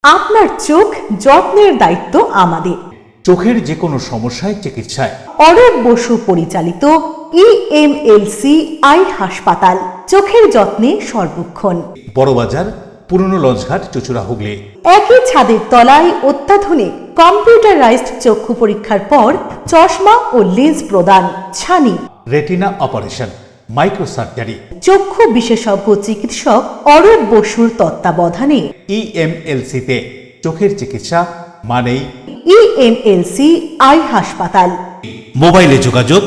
আপনার চোখ যত্নের দায়িত্ব আমাদের। চোখের যে কোনো সমস্যায় চিকিৎসায় অরূপ বসু পরিচালিত ইএমএলসি আই হাসপাতাল, চোখের যত্নে সর্বক্ষণ। বড়বাজার, পুরনো লঞ্চঘাট, চুচুড়া, হুগলি। একই ছাদের তলায় অত্যাধুনিক কম্পিউটারাইজড চক্ষু পরীক্ষার পর চশমা ও লেন্স প্রদান, ছানি, রেটিনা অপারেশন, মাইক্রো সার্জারি। চক্ষু বিশেষজ্ঞ চিকিৎসক অরূপ বসুর তত্ত্বাবধানে ইএমএলসিতে চোখের চিকিৎসা মানেই ইএমএলসি আই হাসপাতাল। মোবাইলে যোগাযোগ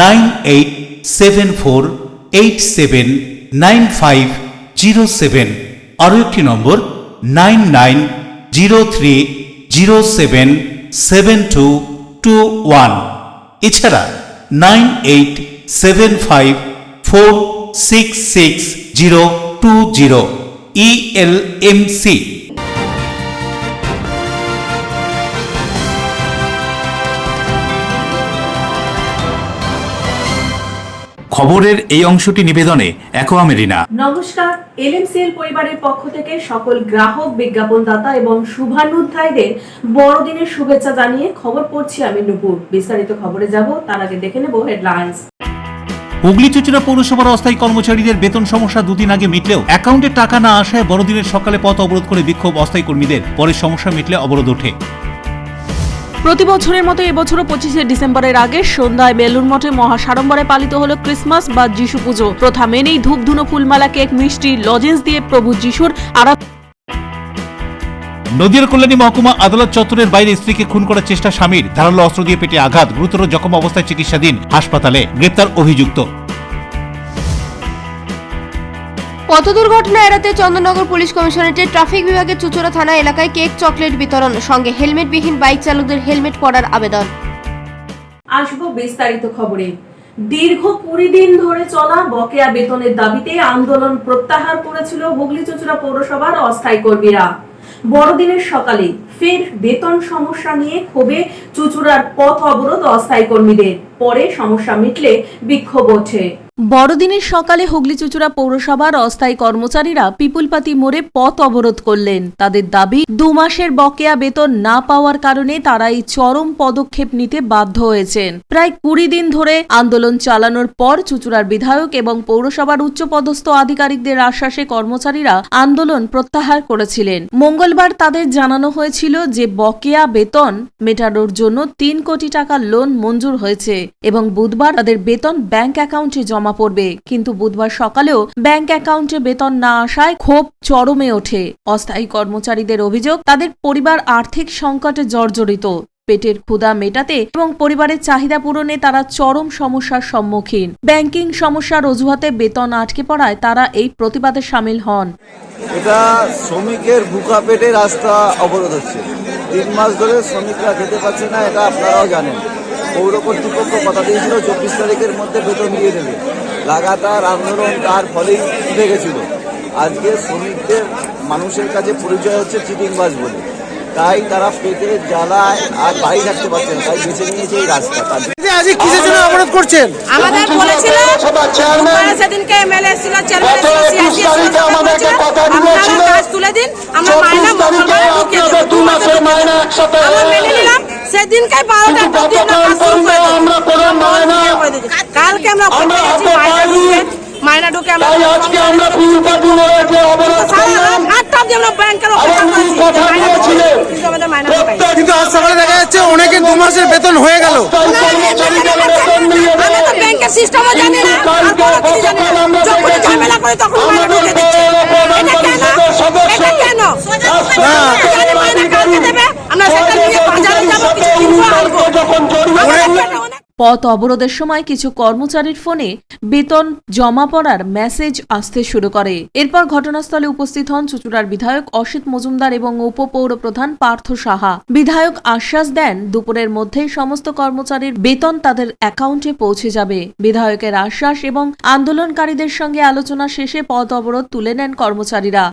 9874879507, আরও একটি নম্বর 9903077221, এছাড়া 9875466020 ইএলএমসি। খবরের এই অংশটি নিবেদনে অ্যাকোয়া মেরিনা। নমস্কার, এলএমসিএল পরিবারের পক্ষ থেকে সকল গ্রাহক, বিজ্ঞাপনদাতা এবং শুভানুধ্যায়ীদের বড়দিনের শুভেচ্ছা জানিয়ে খবর পড়ছি আমি নুপুর। বিস্তারিত খবরে যাব তার আগে দেখে নেব হেডলাইন্স। হুগলি চুচুড়া পৌরসভার অস্থায়ী কর্মচারীদের বেতন সমস্যা দুদিন আগে মিটলেও অ্যাকাউন্টে টাকা না আসায় বড়দিনের সকালে পথ অবরোধ করে বিক্ষোভ অস্থায়ী কর্মীদের, পরে সমস্যা মিটলে অবরোধ ওঠে। প্রতি বছরের মতো এবছরও 25শে ডিসেম্বরের আগে সন্ধ্যায় বেলুড় মঠে মহাসাড়ম্বরে পালিত হলো ক্রিসমাস বা যিশু পুজো। প্রথা মেনেই ধূপধুনো, ফুলমালা, কেক, মিষ্টি, লজেন্স দিয়ে প্রভু যিশুর নদিয়ার কল্যাণী মহকুমা আদালত চত্বরের বাইরে স্ত্রীকে খুন করার চেষ্টা স্বামীর, ধারালো অস্ত্র দিয়ে পেটে আঘাত, গুরুতর জখম অবস্থায় চিকিৎসাধীন হাসপাতালে, গ্রেপ্তার অভিযুক্ত। পথ দুর্ঘটনা এড়াতে চন্দননগর পুলিশ কমিশনারেটের ট্রাফিক বিভাগের চুচুড়া থানা এলাকায় কেক, চকলেট বিতরণ, সঙ্গে হেলমেটবিহীন বাইক চালকদের হেলমেট পরার আবেদন। আসবো বিস্তারিত খবরে। দীর্ঘ 20 দিন ধরে চলা বকেয়া বেতনের দাবিতে আন্দোলন প্রত্যাহার করেছিল হুগলি চুচুড়া পৌরসভার অস্থায়ী কর্মীরা। বড়দিনের সকালে ফের বেতন সমস্যা নিয়ে ক্ষোভে চুচুড়ার পথ অবরোধ অস্থায়ী কর্মীদের, পরে সমস্যা মিটলে বিক্ষোভ ওঠে। বড়দিনের সকালে হুগলি চুচুড়া পৌরসভার অস্থায়ী কর্মচারীরা পিপুলপাতি মোড়ে পথ অবরোধ করলেন। তাদের দাবি, 2 মাসের বকেয়া বেতন না পাওয়ার কারণে তারা এই চরম পদক্ষেপ নিতে বাধ্য হয়েছেন। প্রায় 20 দিন ধরে আন্দোলন চালানোর পর চুচুড়ার বিধায়ক এবং পৌরসভার উচ্চপদস্থ আধিকারিকদের আশ্বাসে কর্মচারীরা আন্দোলন প্রত্যাহার করেছিলেন। মঙ্গলবার তাদের জানানো হয়েছিল যে বকেয়া বেতন মেটানোর জন্য 3 কোটি টাকার লোন মঞ্জুর হয়েছে এবং বুধবার তাদের বেতন ব্যাংক অ্যাকাউন্টে জমা পড়বে। কিন্তু বুধবার সকালেও ব্যাংক অ্যাকাউন্টে বেতন না আসায় ক্ষোভ চরমে ওঠে। অস্থায়ী কর্মচারীদের অভিযোগ, তাদের পরিবার আর্থিক সংকটে জর্জরিত। পেটের ক্ষুধা মেটাতে এবং পরিবারের চাহিদা পূরণে তারা চরম সমস্যার সম্মুখীন। ব্যাংকিং সমস্যার অজুহাতে বেতন আটকে পড়ায় তারা এই প্রতিবাদে সামিল হন। এটা শ্রমিকের বুকা পেটে রাস্তা অবরোধ হচ্ছে। 3 মাস ধরে শ্রমিকরা খেতে পাচ্ছে না, এটা আপনারাও জানেন। পৌর কর্তৃপক্ষ কথা দিয়েছিল 24 তারিখের মধ্যে বেতন দিয়ে দেবে। লাগাতার আন্দোলন, তার ফলেই উঠে গেছিল। আজকে শ্রমিকদের মানুষের কাছে পরিচয় হচ্ছে চিটিংবাজ বলে, তাই তারা পেটে জ্বালায় আর বাড়ি থাকতে পারছে না, তাই বেছে নিয়েছে এই রাস্তা। আজকে কিসের জন্য অবরোধ করছেন? আমাদের বলেছিল সেদিনকে এমএলএ ছিল, চেয়ারম্যান ছিল, সিআইসি আপনারা কাজ তুলে দিন, আমরা মাইনা মঙ্গলবার ঢুকিয়ে দেব। 2 মাসের মাইনা একসাথে আমরা মেনে নিলাম। সেদিনকে 12টা অবধি আমরা কাজ শুরু করে দেব। কালকে আমরা মাইনা ঢুকে আমরা আজকে আমরা পিউপাটি মোড়ে অবরোধ করলাম। 8টা অবধি আমরা ব্যাংকের অপেক্ষা করেছি, মাইনা ঢুকাই। কিন্তু আজ সকালে দেখা যাচ্ছে অনেকে 2 মাসের বেতন হয়ে গেল। আমি তো ব্যাংকের সিস্টেমও জানি না, আর কোনো কিছু জানি না। যখন ঝামেলা করে তখন মাইনা ঢুকে দিচ্ছে। এটা কেন? এটা কেন? জানি মাইনা কালকে দেবে, আমরা সেটা নিয়ে বাজারে যাব, কিছু কিনবো আনবো। পথ অবরোধের সময় কিছু কর্মচারীর ফোনে বেতন জমা পড়ার মেসেজ আসতে শুরু করে। এরপর ঘটনাস্থলে উপস্থিত হন চুচুড়ার বিধায়ক অসিত মজুমদার এবং উপপৌর প্রধান পার্থ সাহা। বিধায়ক আশ্বাস দেন দুপুরের মধ্যেই সমস্ত কর্মচারীর বেতন তাদের অ্যাকাউন্টে পৌঁছে যাবে। বিধায়কের আশ্বাস এবং আন্দোলনকারীদের সঙ্গে আলোচনা শেষে পথ অবরোধ তুলে নেন কর্মচারীরা।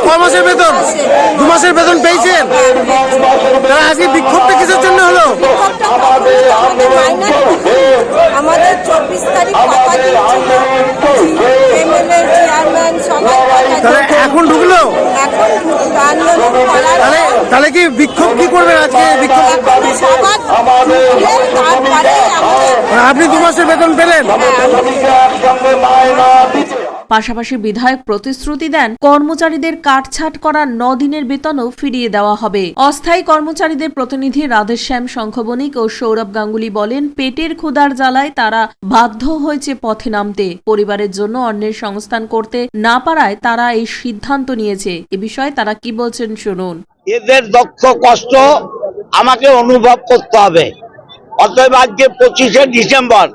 ক মাসের বেতন? 2 মাসের বেতন পেয়েছেন? তারা আজকে বিক্ষোভটা কিসের জন্য হলো? আমাদের 24 তারিখ আপনি 2 মাসের বেতন পেলেন? পাশাপাশি বিধায়ক প্রতিশ্রুতি দেন কর্মচারীদের কাটছাঁট করা 9 দিনের বেতনও ফিরিয়ে দেওয়া হবে। অস্থায়ী কর্মচারীদের প্রতিনিধি রাধেশ্যাম শঙ্খবণিক ও সৌরভ গাঙ্গুলি বলেন, পেটের ক্ষুধার জ্বালায় তারা বাধ্য হয়েছে পথে নামতে। পরিবারের জন্য অন্যের সংস্থান করতে না পারায় তারা এই সিদ্ধান্ত নিয়েছে। এ বিষয়ে তারা কি বলছেন শুনুন। এদের দক্ষ কষ্ট আমাকে অনুভব করতে হবে। অতএব আজকে 25শে ডিসেম্বর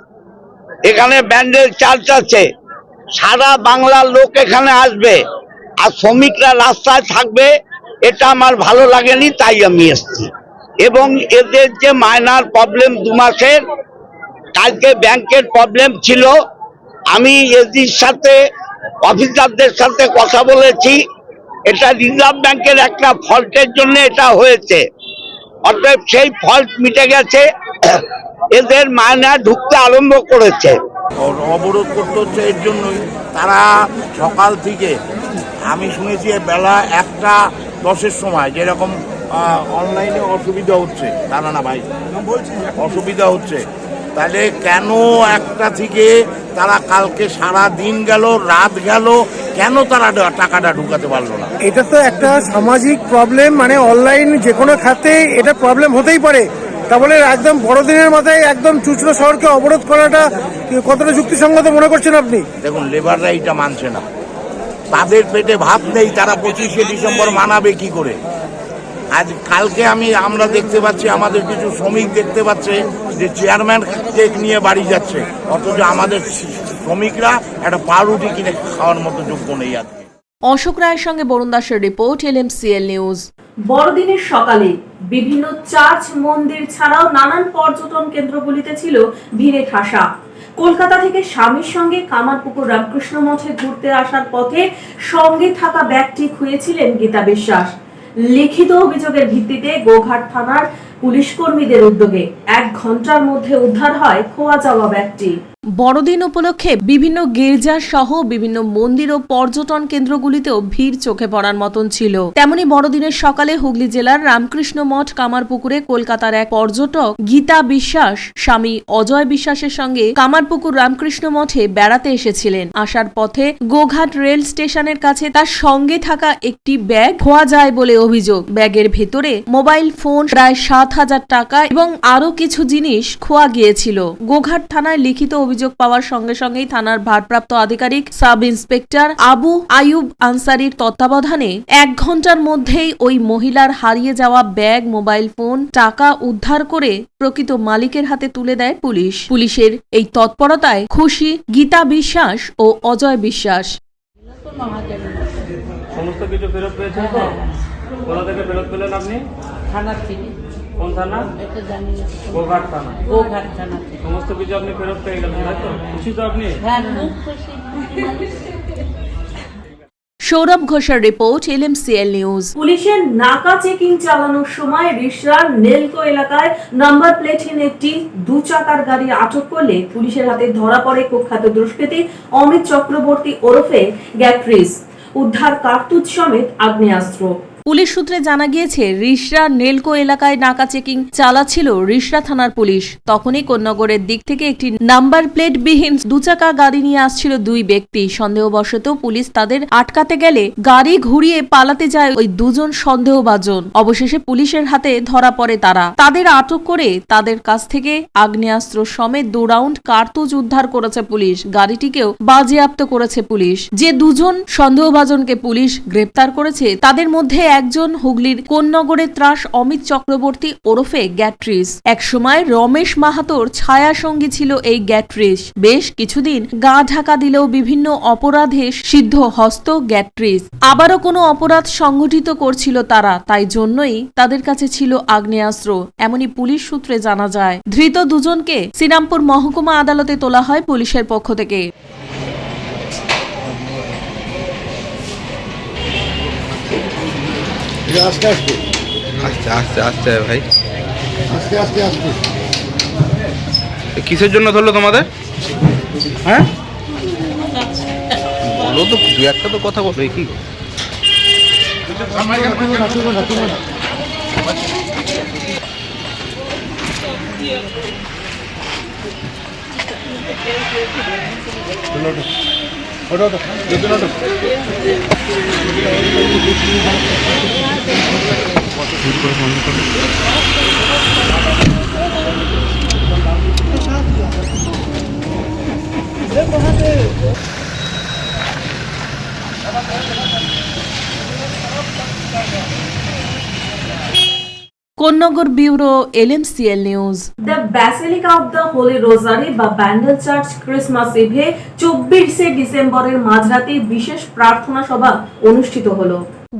এখানে ব্যান্ডেল চার্চ আছে, সারা বাংলার লোক এখানে আসবে আর শ্রমিকরা রাস্তায় থাকবে। এটা আমার ভালো লাগেনি, তাই আমি এসেছি। এবং এদের যে মাইনার প্রবলেম 2 মাসের, কালকে ব্যাংকের প্রবলেম ছিল, আমি এদের সাথে অফিসারদের সাথে কথা বলেছি। এটা রিজার্ভ ব্যাংকের একটা ফল্টের জন্য এটা হয়েছে। অতএব সেই ফল্ট মিটে গেছে, এদের মাইনা ঢুকতে আরম্ভ করেছে। অবরোধ করতে হচ্ছে এর জন্যই। তারা সকাল থেকে, আমি শুনেছি বেলা 1:10 সময় যেরকম অনলাইনে অসুবিধা হচ্ছে, তারা না ভাই অসুবিধা হচ্ছে, তাহলে কেন 1টা থেকে তারা কালকে সারা দিন গেল, রাত গেল, কেন তারা টাকাটা ঢুকাতে পারলো না? এটা তো একটা সামাজিক প্রবলেম, মানে অনলাইন যে কোনো খাতে এটা প্রবলেম হতেই পারে। তা বলে একদম বড়দিনের মাথায় একদম চুচড়ো শহরকে অবরোধ করাটা কতটা যুক্তিসঙ্গত মনে করছেন আপনি? দেখুন, লেবাররা এটা মানছে না, তাদের পেটে ভাত নেই, তারা 25শে ডিসেম্বর মানাবে কি করে? আজ কালকে আমরা দেখতে পাচ্ছি, আমাদের কিছু শ্রমিক দেখতে পাচ্ছে যে চেয়ারম্যান কেক নিয়ে বাড়ি যাচ্ছে, অথচ আমাদের শ্রমিকরা একটা পাউরুটি কিনে খাওয়ার মতো যোগ্য নেই। আজকে অশোক রায়ের সঙ্গে বরুণ দাসের রিপোর্ট, LMCL নিউজ। বড়দিনের সকালে বিভিন্ন চার্চ, মন্দির ছাড়াও নানান পর্যটন কেন্দ্রগুলিতে ছিল ভিড়ে ঠাসা। কলকাতা থেকে স্বামীর সঙ্গে কামারপুকুর রামকৃষ্ণ মঠে ঘুরতে আসার পথে সঙ্গে থাকা ব্যাগটি খুঁয়েছিলেন গীতা বিশ্বাস। লিখিত অভিযোগের ভিত্তিতে গোঘাট থানার পুলিশ কর্মীদের উদ্যোগে 1 ঘন্টার মধ্যে উদ্ধার হয় খোয়া যাওয়া ব্যাগটি। বড়দিন উপলক্ষে বিভিন্ন গির্জা সহ বিভিন্ন মন্দির ও পর্যটন কেন্দ্রগুলিতেও ভিড় চোখে পড়ার মতন ছিল। তেমনি বড়দিনের সকালে হুগলি জেলার রামকৃষ্ণ মঠ কামারপুকুরে কলকাতার এক পর্যটক গীতা বিশ্বাস স্বামী অজয় বিশ্বাসের সঙ্গে কামারপুকুর রামকৃষ্ণ মঠে বেড়াতে এসেছিলেন। আসার পথে গোঘাট রেল স্টেশনের কাছে তার সঙ্গে থাকা একটি ব্যাগ খোয়া যায় বলে অভিযোগ। ব্যাগের ভেতরে মোবাইল ফোন, প্রায় 7,000 টাকা এবং আরো কিছু জিনিস খোয়া গিয়েছিল। গোঘাট থানায় লিখিত অভিযোগ পাওয়ার সঙ্গে সঙ্গেই থানার ভারপ্রাপ্ত আধিকারিক সাব ইন্সপেক্টর আবু আয়ুব আনসারির তত্ত্বাবধানে 1 ঘন্টার মধ্যেই ওই মহিলার হারিয়ে যাওয়া ব্যাগ, মোবাইল ফোন, টাকা উদ্ধার করে প্রকৃত মালিকের হাতে তুলে দেয় পুলিশ। পুলিশের এই তৎপরতায় খুশি গীতা বিশ্বাস ও অজয় বিশ্বাস। সমস্ত কিছু ফেরত পেয়েছেন তো? কোথা থেকে ফেরত পেলেন আপনি? থানা থেকে। কোন থানা? এটা জানি না। গোঘাট থানা। গোঘাট থানা থেকে। সমস্ত কিছু আপনি ফেরত পেয়ে গেলেন, তাই তো? খুশি তো আপনি? হ্যাঁ, খুব খুশি। সৌরভ ঘোষের রিপোর্ট, LMCL নিউজ। পুলিশের নাকা চেকিং চালানোর সময় রিশরার নেলকো এলাকায় নাম্বার প্লেটহীন একটি 2 চাকার গাড়ি আটক করলে পুলিশের হাতে ধরা পড়ে কুখ্যাত দুষ্কৃতী অমিত চক্রবর্তী ওরফে গ্যাট্রিস। উদ্ধার কার্তুজ সমেত আগ্নেয়াস্ত্র। পুলিশ সূত্রে জানা গিয়েছে, রিশরা নেলকো এলাকায় নাকা চেকিং চালাচ্ছিল রিশরা থানার পুলিশ। তখনই কোন্নগরের দিক থেকে একটি নাম্বার প্লেট বিহীন 2 চাকা গাড়ি নিয়ে আসছিল 2 ব্যক্তি। সন্দেহবশত পুলিশ তাদের আটকাতে গেলে গাড়ি ঘুরিয়ে পালাতে যায় ওই 2 জন সন্দেহভাজন। অবশেষে পুলিশের হাতে ধরা পড়ে তারা। তাদের আটক করে তাদের কাছ থেকে আগ্নেয়াস্ত্র সমেত 2 রাউন্ড কার্তুজ উদ্ধার করেছে পুলিশ। গাড়িটিকেও বাজেয়াপ্ত করেছে পুলিশ। যে 2 জন সন্দেহভাজনকে পুলিশ গ্রেপ্তার করেছে তাদের মধ্যে একজন হুগলির কোন্নগরের ত্রাস অমিত চক্রবর্তী ওরফে গ্যাট্রিস। একসময় রমেশ মাহাতোর ছায়া সঙ্গী ছিল এই গ্যাট্রিস। বেশ কিছুদিন গা ঢাকা দিলেও বিভিন্ন অপরাধে সিদ্ধ হস্ত গ্যাট্রিস। আবারও কোনো অপরাধ সংগঠিত করছিল তারা, তাই জন্যই তাদের কাছে ছিল আগ্নেয়াস্ত্র, এমনই পুলিশ সূত্রে জানা যায়। ধৃত 2 জনকে শ্রীরামপুর মহকুমা আদালতে তোলা হয় পুলিশের পক্ষ থেকে। আস্তে আস্তে আস্তে আস্তে আস্তে ভাই, আস্তে আস্তে আস্তে। কিসের জন্য ধরলো তোমাদের? হ্যাঁ বলো তো, 2-1টা তো কথা বলো। কি Konnagar bureau LMCL news. The basilica of the Holi রোজারি বা ব্যান্ডেল চার্চ ক্রিসমাস ইভে 24শে ডিসেম্বরের মাঝরাতে বিশেষ প্রার্থনা সভা অনুষ্ঠিত হলো।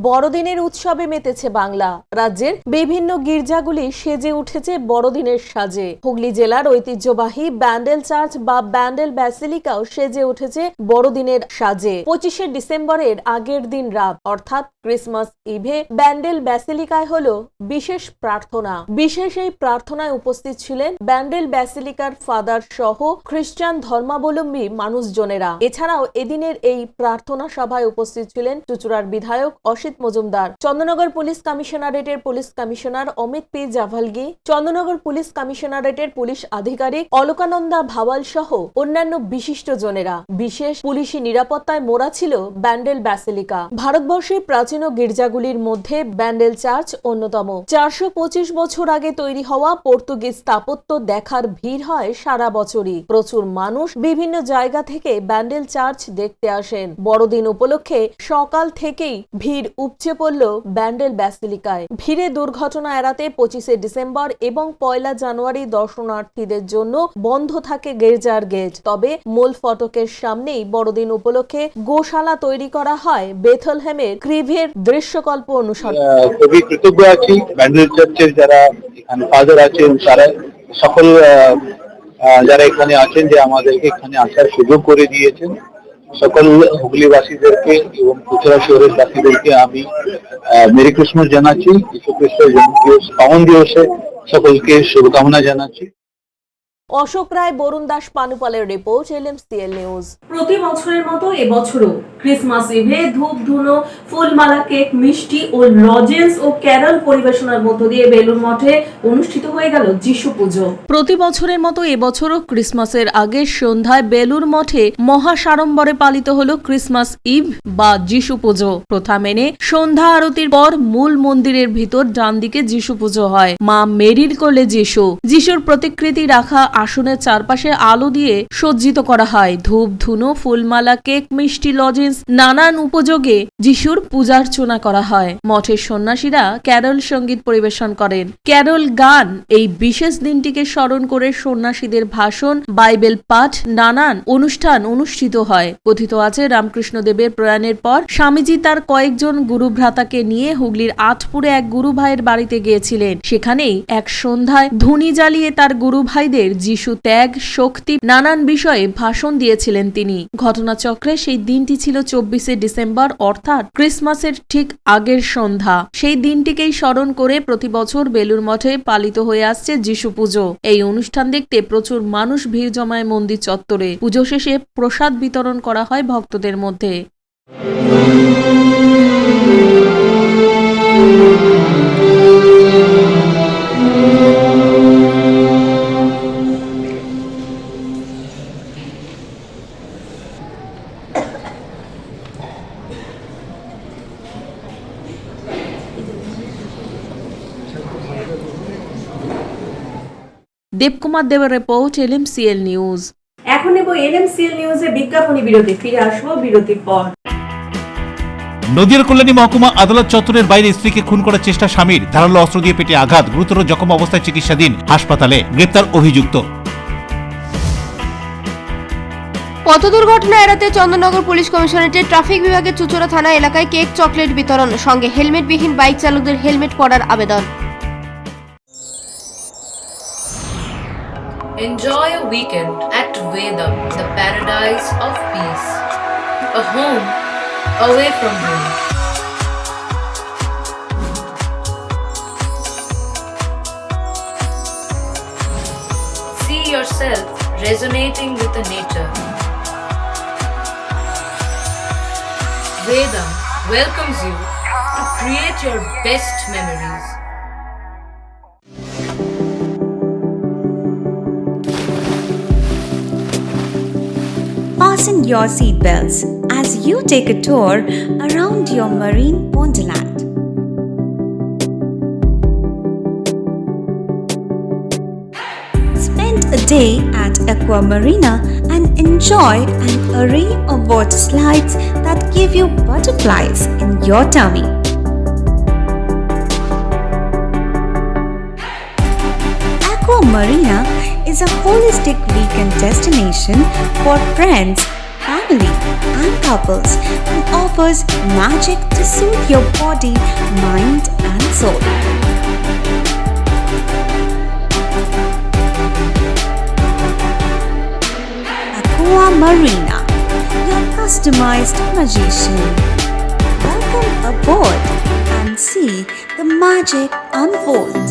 বড়দিনের উৎসবে মেতেছে বাংলা। রাজ্যের বিভিন্ন গির্জাগুলি সেজে উঠেছে বড়দিনের সাজে। হুগলি জেলার ঐতিহ্যবাহী ব্যান্ডেল চার্চ বা ব্যান্ডেল ব্যাসিলিকাও সেজে উঠেছে বড়দিনের সাজে। 25শে ডিসেম্বরের আগের দিন রাত অর্থাৎ ক্রিসমাস ইভে ব্যান্ডেল ব্যাসিলিকায় হলো বিশেষ প্রার্থনা। বিশেষ এই প্রার্থনায় উপস্থিত ছিলেন ব্যান্ডেল ব্যাসিলিকার ফাদার সহ খ্রিস্টান ধর্মাবলম্বী মানুষজনেরা। এছাড়াও এদিনের এই প্রার্থনা সভায় উপস্থিত ছিলেন চুঁচুড়ার বিধায়ক অসিত মজুমদার, চন্দননগর পুলিশ কমিশনারেটের police commissioner Amit P Javalgi, Chandannagar police কমিশনারেটের পুলিশ আধিকারিক অলকানন্দা ভাওয়াল সহ অন্যান্য বিশিষ্ট জনেরা। বিশেষ পুলিশি নিরাপত্তায় মোড়া ছিল ব্যান্ডেল ব্যাসিলিকা। ভারতবর্ষের প্রাচীন গির্জাগুলির মধ্যে ব্যান্ডেল চার্চ অন্যতম। 425 বছর আগে তৈরি হওয়া পর্তুগিজ স্থাপত্য দেখার ভিড় হয় সারা বছরই। প্রচুর মানুষ বিভিন্ন জায়গা থেকে ব্যান্ডেল চার্চ দেখতে আসেন। বড়দিন উপলক্ষে সকাল থেকেই ভিড় উপচে পড়ল ব্যান্ডেল ব্যাসিলিকায়। ভিড়ে দুর্ঘটনা এড়াতে 25শে ডিসেম্বর এবং 1 জানুয়ারি দর্শনার্থীদের জন্য বন্ধ থাকে গির্জার গেট। তবে মূল ফটকের সামনেই বড়দিন উপলক্ষে গোশালা তৈরি করা হয় বেথলহেমের ক্রিভের দৃশ্যকল্প অনুসরণ। খুবই কৃতজ্ঞ আছি ব্যান্ডেল চার্চের যারা এখানে ফাদার আছেন, তারা সকল যারা এখানে আছেন যে আমাদেরকে এখানে আসার সুযোগ করে দিয়েছেন। সকল হুগলিবাসীদেরকে এবং চুঁচুড়া শহরের বাসীদেরকে আমি মেরি ক্রিসমাস জানাচ্ছি। যীশু খ্রিস্টের জন্মদিবস পাবন দিবসে সকলকে শুভকামনা জানাচ্ছি। অশোক রায়, বরুণ দাস পানুপালের রিপোর্ট, LMCL নিউজ। প্রতি বছরের মতো এবছরও ক্রিসমাস ইভে ধূপ ধুনো, ফুলমালা, কেক, মিষ্টি ও লজেন্স ও ক্যারল পরিবেশনার মধ্য দিয়ে বেলুড় মঠে অনুষ্ঠিত হয়ে গেল যিশু পুজো। প্রতি বছরের মতো এবছরও ক্রিসমাসের আগের সন্ধ্যায় বেলুড় মঠে মহাসাড়ম্বরে পালিত হলো ক্রিসমাস ইভ বা যিশু পুজো। প্রথা মেনে সন্ধ্যা আরতির পর মূল মন্দিরের ভিতর ডান দিকে যিশু পুজো হয়। মা মেরির কোলে যিশু, যিশুর প্রতিকৃতি রাখা আসনের চারপাশে আলো দিয়ে সজ্জিত করা হয়। ধূপ ধুনো, ফুলমালা, কেক, মিষ্টি, লজেন্স নানান উপযোগে যিশুর পূজার্চনা করা হয়। মঠের সন্ন্যাসীরা ক্যারল সঙ্গীত পরিবেশন করেন। ক্যারল গান এই বিশেষ দিনটিকে স্মরণ করে সন্ন্যাসীদের ভাষণ, বাইবেল পাঠ, নানান অনুষ্ঠান অনুষ্ঠিত হয়। কথিত আছে রামকৃষ্ণ দেবের প্রয়াণের পর স্বামীজি তার কয়েকজন গুরু ভ্রাতাকে নিয়ে হুগলির আটপুরে এক গুরু ভাইয়ের বাড়িতে গিয়েছিলেন। সেখানেই এক সন্ধ্যায় ধুনি জ্বালিয়ে তার গুরু ভাইদের যিশু ত্যাগ, শক্তি নানান বিষয়ে ভাষণ দিয়েছিলেন তিনি। ঘটনাচক্রে সেই দিনটি ছিল 24শে ডিসেম্বর অর্থাৎ ক্রিসমাসের ঠিক আগের সন্ধ্যা। সেই দিনটিকেই স্মরণ করে প্রতি বছর বেলুড় মঠে পালিত হয়ে আসছে যিশু পুজো। এই অনুষ্ঠান দেখতে প্রচুর মানুষ ভিড় জমায় মন্দির চত্বরে। পুজো শেষে প্রসাদ বিতরণ করা হয় ভক্তদের মধ্যে। দেবকুমার দেবের রিপোর্ট, LMCL নিউজ। এখন নেব LMCL নিউজে বিজ্ঞাপনী বিরতি। ফিরে আসবো বিরতির পর। নদিয়ার কল্যাণী মহকুমা আদালত চত্বরের বাইরে স্ত্রীকে খুন করার চেষ্টা স্বামীর, ধারালো অস্ত্র দিয়ে পেটে আঘাত, গুরুতর জখম অবস্থায় চিকিৎসাধীন হাসপাতালে, গ্রেপ্তার অভিযুক্ত। পথ দুর্ঘটনা এড়াতে চন্দননগর পুলিশ কমিশনারেটের ট্রাফিক বিভাগের চুঁচুড়া থানা এলাকায় কেক, চকলেট বিতরণ, সঙ্গে হেলমেটবিহীন বাইক চালকদের হেলমেট পরার আবেদন। Enjoy a weekend at Vedam, the paradise of peace. A home away from home. See yourself resonating with the nature. Vedam welcomes you to create your best memories. fasten your seatbelts as you take a tour around your marine wonderland. Spend a day at Aqua Marina and enjoy an array of water slides that give you butterflies in your tummy. Aqua Marina is a holistic weekend destination for friends, family, and couples and offers magic to soothe your body, mind, and soul. Aqua Marina, your customized magician. Welcome aboard and see the magic unfold.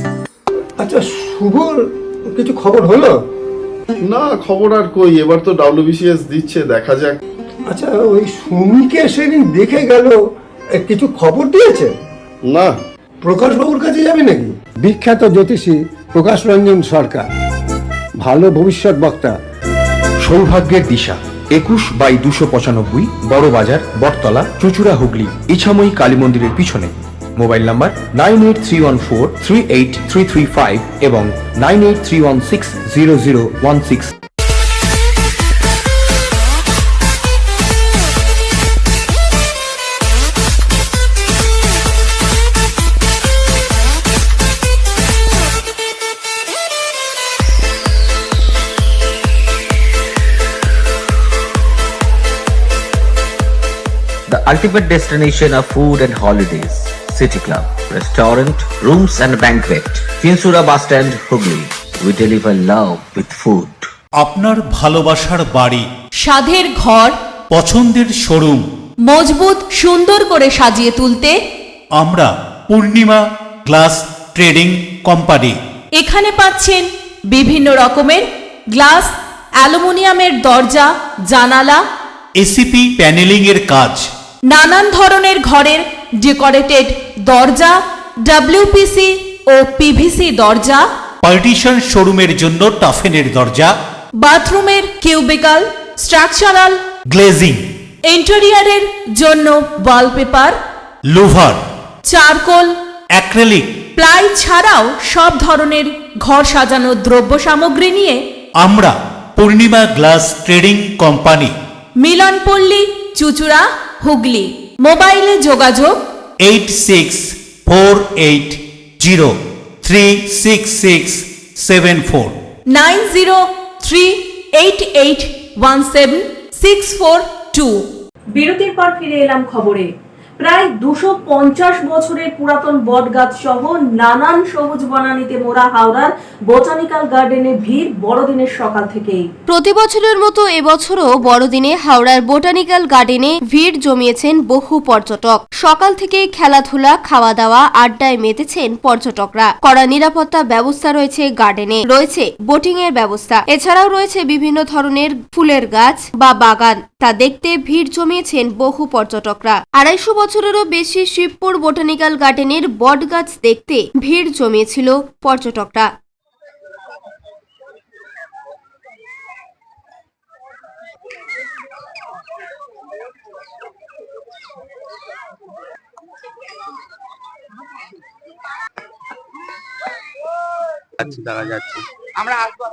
আচ্ছা, শুভর কিছু খবর হলো? না, খবর আর কই, এবার তো WBCS দিচ্ছে, দেখা যাক। আচ্ছা, ওই সুমিকে সেদিন দেখে গেল, কিছু খবর দিয়েছে? না। প্রকাশবাবুর কাছে যাবে নাকি? বিখ্যাত জ্যোতিষী প্রকাশ রঞ্জন সরকার, ভালো ভবিষ্যৎ বক্তা। সৌভাগ্যের দিশা 21/295 বড় বাজার, বটতলা, চুচুড়া, হুগলি, ইছাময়ী কালী মন্দিরের পিছনে। মোবাইল নাম্বার 9831438335 এবং 9831600016। The ultimate destination of food and holidays. City Club, restaurant, rooms and banquet. Finsura Bus Stand, Hugli. We deliver love with food. আপনার ভালোবাসার বাড়ি, স্বাদের ঘর, পছন্দের শোরুম মজবুত সুন্দর করে সাজিয়ে তুলতে আমরা পূর্ণিমা গ্লাস ট্রেডিং কোম্পানি। এখানে পাচ্ছেন বিভিন্ন রকমের গ্লাস, অ্যালুমিনিয়ামের দরজা, জানালা, এসিপি প্যানেলিং এর কাজ, নানান ধরনের ঘরের ডেকোরেটেড দরজা, ডব্লিউপিসি ও পিভিসি দরজা, পার্টিশন শোরুমের জন্য টাফেনের দরজা, বাথরুমের কিউবিকাল, স্ট্রাকচারাল গ্লেজিং, ইন্টেরিয়রের জন্য wallpaper, louver, charcoal, acrylic, ply ছাড়াও সব ধরনের ঘর সাজানোর দ্রব্য সামগ্রী নিয়ে আমরা Purnima glass trading company, Milanpalli, Chuchura, Hooghly. মোবাইলে যোগাযোগ 8648036674 9038817642। বিরতির পর ফিরে এলাম খবরে। প্রায় 250 বছরের পুরাতন বটগাছ সহ নানান সবুজ বনানীতে মোড়া হাওড়ার বোটানিক্যাল গার্ডেনে ভিড় বড়দিনের সকাল থেকেই। প্রতি বছরের মতো এবছরও বড়দিনে হাওড়ার বোটানিক্যাল গার্ডেনে ভিড় জমিয়েছেন বহু পর্যটক। সকাল থেকে খেলাধুলা, খাওয়া দাওয়া, আড্ডায় মেতেছেন পর্যটকরা। কড়া নিরাপত্তা ব্যবস্থা রয়েছে গার্ডেনে, রয়েছে বোটিং এর ব্যবস্থা, এছাড়াও রয়েছে বিভিন্ন ধরনের ফুলের গাছ বা বাগান। তা দেখতে ভিড় জমিয়েছেন বহু পর্যটকরা। 250 বছরেরও বেশি শিবপুর বোটানিক্যাল গার্ডেনের বট গাছ দেখতে ভিড় জমিয়েছিল পর্যটকরা। আমরা আসবো।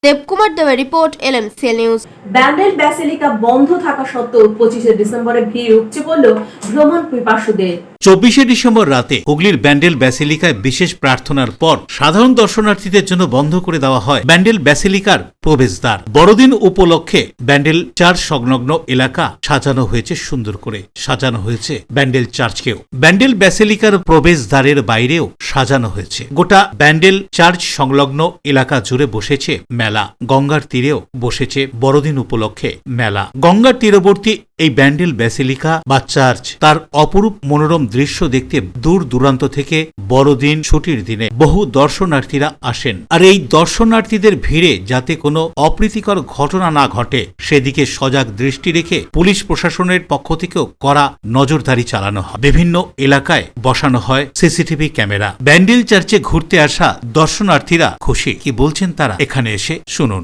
দেবকুমার দেবের report, LMCL news. Bandel basilica বন্ধ থাকা সত্ত্বেও 25 ডিসেম্বরে ভিড় উপচে পড়ল ভ্রমণ পিপাসুদের। 24 ডিসেম্বর রাতে হুগলির ব্যান্ডেল ব্যাসিলিকায় বিশেষ প্রার্থনার পর সাধারণ দর্শনার্থীদের জন্য বন্ধ করে দেওয়া হয় ব্যান্ডেল ব্যাসিলিকার প্রবেশদ্বার। বড়দিন উপলক্ষে ব্যান্ডেল চার্চ সংলগ্ন এলাকা সাজানো হয়েছে, সুন্দর করে সাজানো হয়েছে ব্যান্ডেল চার্চকেও। ব্যান্ডেল ব্যাসিলিকার প্রবেশদ্বারের বাইরেও সাজানো হয়েছে। গোটা ব্যান্ডেল চার্চ সংলগ্ন এলাকা জুড়ে বসেছে মেলা। গঙ্গার তীরেও বসেছে বড়দিন উপলক্ষে মেলা। গঙ্গার তীরবর্তী এই ব্যান্ডেল ব্যাসিলিকা বা চার্চ তার অপরূপ মনোরম দৃশ্য দেখতে দূর দূরান্ত থেকে বড়দিন ছুটির দিনে বহু দর্শনার্থীরা আসেন, আর এই দর্শনার্থীদের ভিড়ে যাতে কোনো অপ্রীতিকর ঘটনা না ঘটে সেদিকে সজাগ দৃষ্টি রেখে পুলিশ প্রশাসনের পক্ষ থেকেও কড়া নজরদারি চালানো হয়। বিভিন্ন এলাকায় বসানো হয় সিসিটিভি ক্যামেরা। ব্যান্ডেল চার্চে ঘুরতে আসা দর্শনার্থীরা খুশি, কি বলছেন তারা এখানে এসে শুনুন।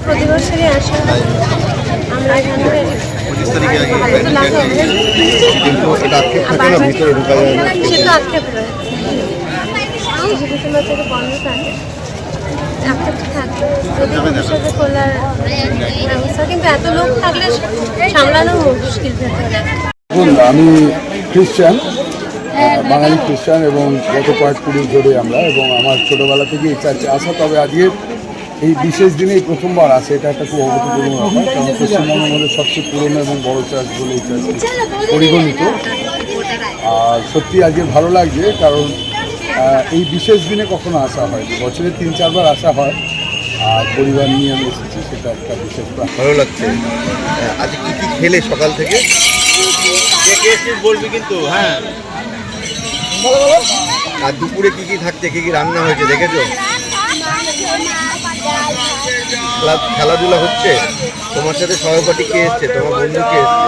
প্রতি বছরই আসা হয়। আমরা এখানে সেটা আটকে পড়ে ডিসেম্বর থেকে বন্ধ থাকে, থাকে যদি ভবিষ্যতে খোলার ব্যবস্থা, কিন্তু এত লোক থাকলে সামলানো মুশকিল থাকে। দেখুন, আমি খ্রিস্টান, বাঙালি খ্রিস্টান, এবং গত কয়েক পুরুষ ধরে আমরা, এবং আমার ছোটোবেলা থেকে এই চার্চে আসা, তবে আজকে এই বিশেষ দিনে এই প্রথমবার আসে, এটা একটা খুব অভূতপূর্ণ ব্যাপার, কারণ পশ্চিমবঙ্গের মধ্যে সবচেয়ে পুরনো এবং বড় চার্চ বলে এই চার্চটি পরিগণিত। আর সত্যি আজকে ভালো লাগছে, কারণ এই বিশেষ দিনে কখনো আসা হয়, বছরে 3-4 বার আসা হয়, আর পরিবার নিয়ে আমি এসেছি, সেটা একটা বিশেষ ভালো লাগছে। আজ কি কি খেলে সকাল থেকে? বলবি কিন্তু, হ্যাঁ। আর দুপুরে কি কি থাকছে, কি কি রান্না হয়েছে দেখেছো? খেলাধুলা হচ্ছে। তোমার সাথে সহপাঠী কে এসছে, তোমার বন্ধু কে এসছে?